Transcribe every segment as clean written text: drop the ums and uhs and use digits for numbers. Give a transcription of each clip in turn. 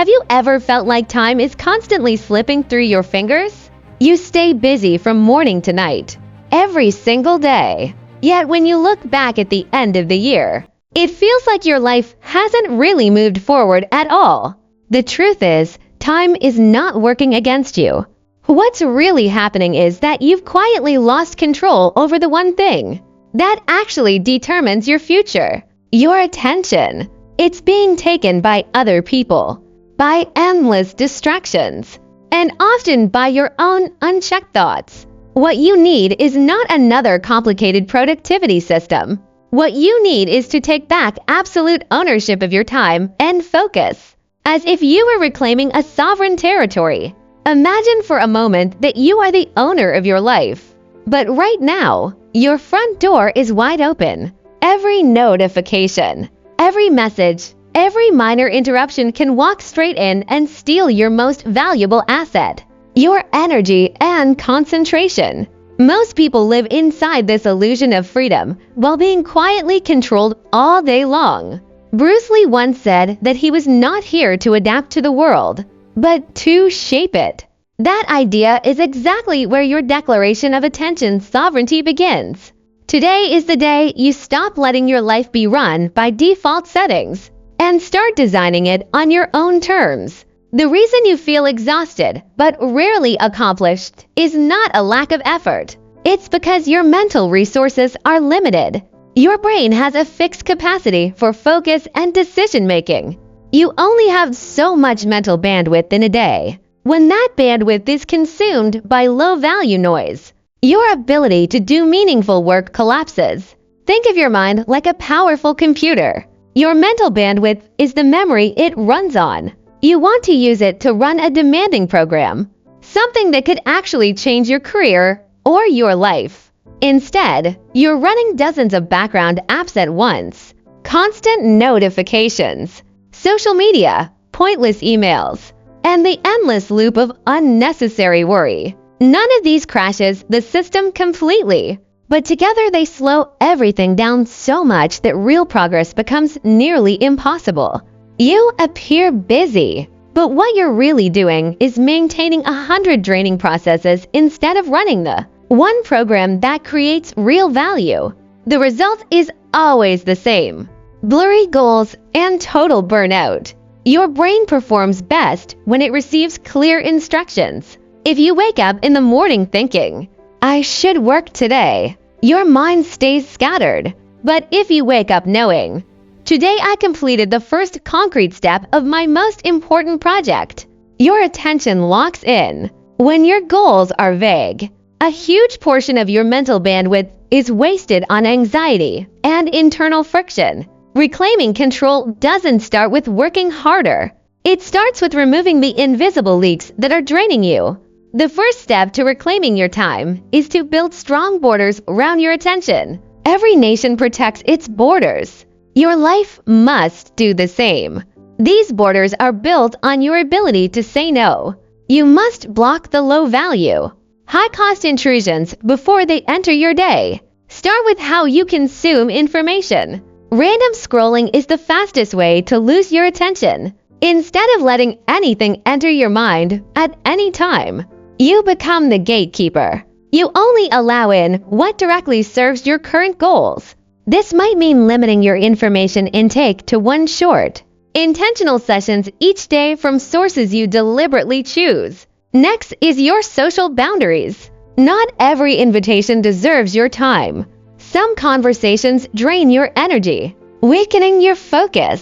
Have you ever felt like time is constantly slipping through your fingers? You stay busy from morning to night, every single day. Yet when you look back at the end of the year, it feels like your life hasn't really moved forward at all. The truth is, time is not working against you. What's really happening is that you've quietly lost control over the one thing that actually determines your future: your attention. It's being taken by other people, by endless distractions, and often by your own unchecked thoughts. What you need is not another complicated productivity system. What you need is to take back absolute ownership of your time and focus, as if you were reclaiming a sovereign territory. Imagine for a moment that you are the owner of your life. But right now, your front door is wide open. Every notification, every message, every minor interruption can walk straight in and steal your most valuable asset: your energy and concentration. Most people live inside this illusion of freedom while being quietly controlled all day long. Bruce Lee once said that he was not here to adapt to the world, but to shape it. That idea is exactly where your declaration of attention sovereignty begins. Today is the day you stop letting your life be run by default settings and start designing it on your own terms. The reason you feel exhausted but rarely accomplished is not a lack of effort. It's because your mental resources are limited. Your brain has a fixed capacity for focus and decision-making. You only have so much mental bandwidth in a day. When that bandwidth is consumed by low-value noise, your ability to do meaningful work collapses. Think of your mind like a powerful computer. Your mental bandwidth is the memory it runs on. You want to use it to run a demanding program, something that could actually change your career or your life. Instead, you're running dozens of background apps at once. Constant notifications, social media, pointless emails, and the endless loop of unnecessary worry. None of these crashes the system completely, but together they slow everything down so much that real progress becomes nearly impossible. You appear busy, but what you're really doing is maintaining 100 draining processes instead of running the one program that creates real value. The result is always the same: blurry goals and total burnout. Your brain performs best when it receives clear instructions. If you wake up in the morning thinking, "I should work today," your mind stays scattered. But if you wake up knowing, "Today I completed the first concrete step of my most important project," your attention locks in. When your goals are vague, a huge portion of your mental bandwidth is wasted on anxiety and internal friction. Reclaiming control doesn't start with working harder. It starts with removing the invisible leaks that are draining you. The first step to reclaiming your time is to build strong borders around your attention. Every nation protects its borders. Your life must do the same. These borders are built on your ability to say no. You must block the low-value, high-cost intrusions before they enter your day. Start with how you consume information. Random scrolling is the fastest way to lose your attention. Instead of letting anything enter your mind at any time, you become the gatekeeper. You only allow in what directly serves your current goals. This might mean limiting your information intake to one short, intentional sessions each day from sources you deliberately choose. Next is your social boundaries. Not every invitation deserves your time. Some conversations drain your energy, weakening your focus,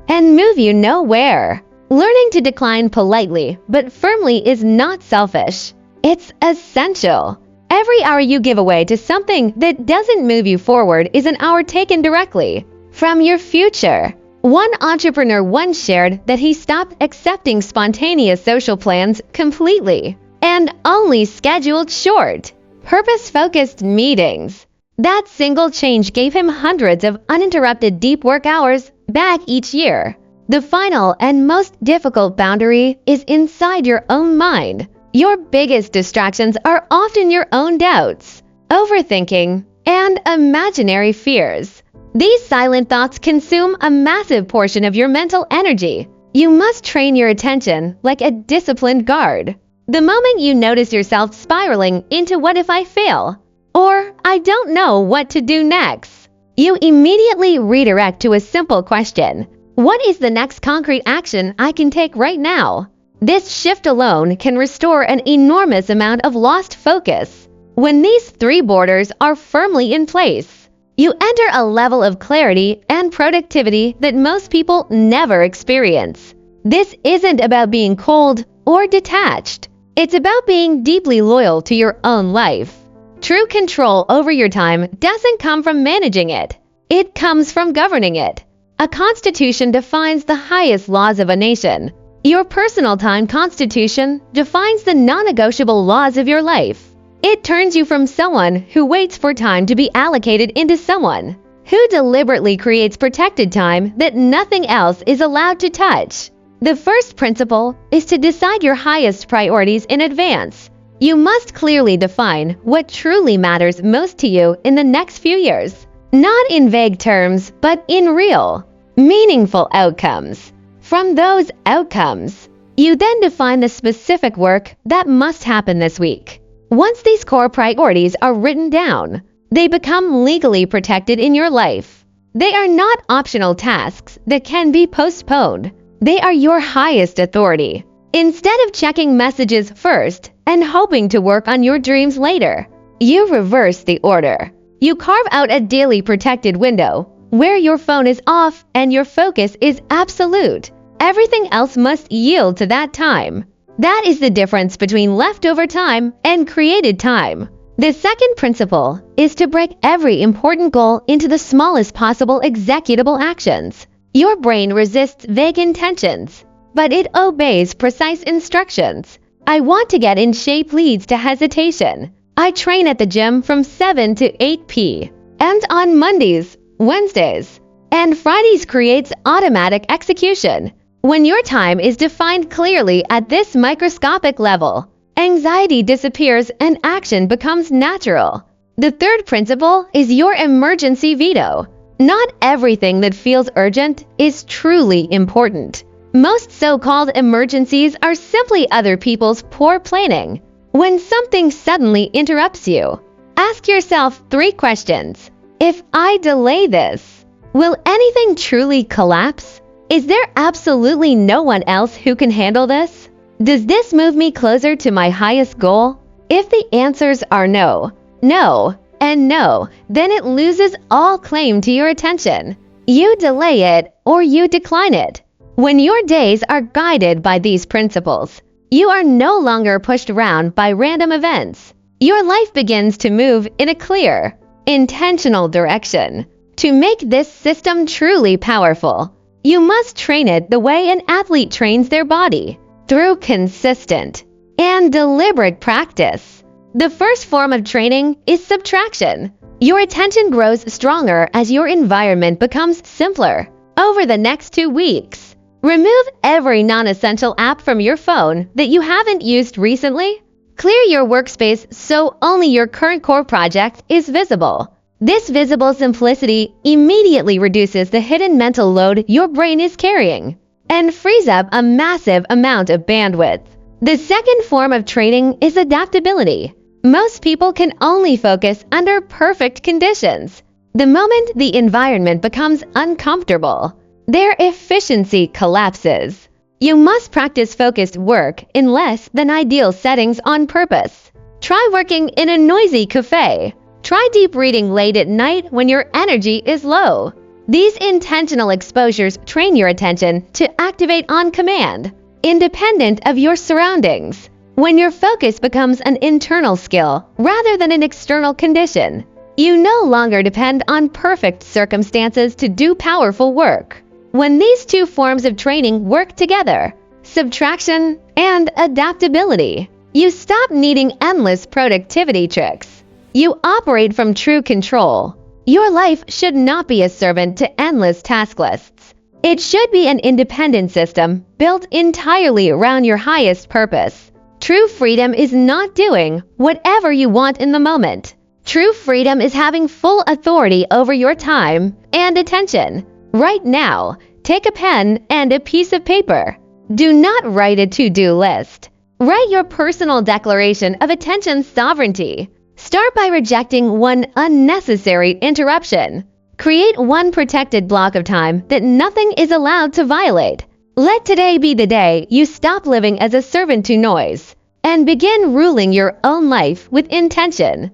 and move you nowhere. Learning to decline politely but firmly is not selfish. It's essential. Every hour you give away to something that doesn't move you forward is an hour taken directly from your future. One entrepreneur once shared that he stopped accepting spontaneous social plans completely and only scheduled short, purpose-focused meetings. That single change gave him hundreds of uninterrupted deep work hours back each year. The final and most difficult boundary is inside your own mind. Your biggest distractions are often your own doubts, overthinking, and imaginary fears. These silent thoughts consume a massive portion of your mental energy. You must train your attention like a disciplined guard. The moment you notice yourself spiraling into what if I fail, or I don't know what to do next, you immediately redirect to a simple question. What is the next concrete action I can take right now? This shift alone can restore an enormous amount of lost focus. When these three borders are firmly in place, you enter a level of clarity and productivity that most people never experience. This isn't about being cold or detached. It's about being deeply loyal to your own life. True control over your time doesn't come from managing it. It comes from governing it. A constitution defines the highest laws of a nation. Your personal time constitution defines the non-negotiable laws of your life. It turns you from someone who waits for time to be allocated into someone who deliberately creates protected time that nothing else is allowed to touch. The first principle is to decide your highest priorities in advance. You must clearly define what truly matters most to you in the next few years, not in vague terms, but in real, meaningful outcomes. From those outcomes, you then define the specific work that must happen this week. Once these core priorities are written down, they become legally protected in your life. They are not optional tasks that can be postponed. They are your highest authority. Instead of checking messages first and hoping to work on your dreams later, you reverse the order. You carve out a daily protected window where your phone is off and your focus is absolute. Everything else must yield to that time. That is the difference between leftover time and created time. The second principle is to break every important goal into the smallest possible executable actions. Your brain resists vague intentions, but it obeys precise instructions. I want to get in shape leads to hesitation. I train at the gym from 7 to 8 p.m. and on Mondays, Wednesdays, and Fridays creates automatic execution. When your time is defined clearly at this microscopic level, anxiety disappears and action becomes natural. The third principle is your emergency veto. Not everything that feels urgent is truly important. Most so-called emergencies are simply other people's poor planning. When something suddenly interrupts you, ask yourself 3 questions. If I delay this, will anything truly collapse? Is there absolutely no one else who can handle this? Does this move me closer to my highest goal? If the answers are no, no, and no, then it loses all claim to your attention. You delay it or you decline it. When your days are guided by these principles, you are no longer pushed around by random events. Your life begins to move in a clear, intentional direction. To make this system truly powerful, you must train it the way an athlete trains their body, through consistent and deliberate practice. The first form of training is subtraction. Your attention grows stronger as your environment becomes simpler. Over the next 2 weeks, remove every non-essential app from your phone that you haven't used recently. Clear your workspace so only your current core project is visible. This visible simplicity immediately reduces the hidden mental load your brain is carrying and frees up a massive amount of bandwidth. The second form of training is adaptability. Most people can only focus under perfect conditions. The moment the environment becomes uncomfortable, their efficiency collapses. You must practice focused work in less than ideal settings on purpose. Try working in a noisy cafe. Try deep reading late at night when your energy is low. These intentional exposures train your attention to activate on command, independent of your surroundings. When your focus becomes an internal skill rather than an external condition, you no longer depend on perfect circumstances to do powerful work. When these 2 forms of training work together, subtraction and adaptability, you stop needing endless productivity tricks. You operate from true control. Your life should not be a servant to endless task lists. It should be an independent system built entirely around your highest purpose. True freedom is not doing whatever you want in the moment. True freedom is having full authority over your time and attention. Right now, Take a pen and a piece of paper. Do not write a to-do list. Write your personal declaration of attention sovereignty. Start by rejecting one unnecessary interruption. Create one protected block of time that nothing is allowed to violate. Let today be the day you stop living as a servant to noise and begin ruling your own life with intention.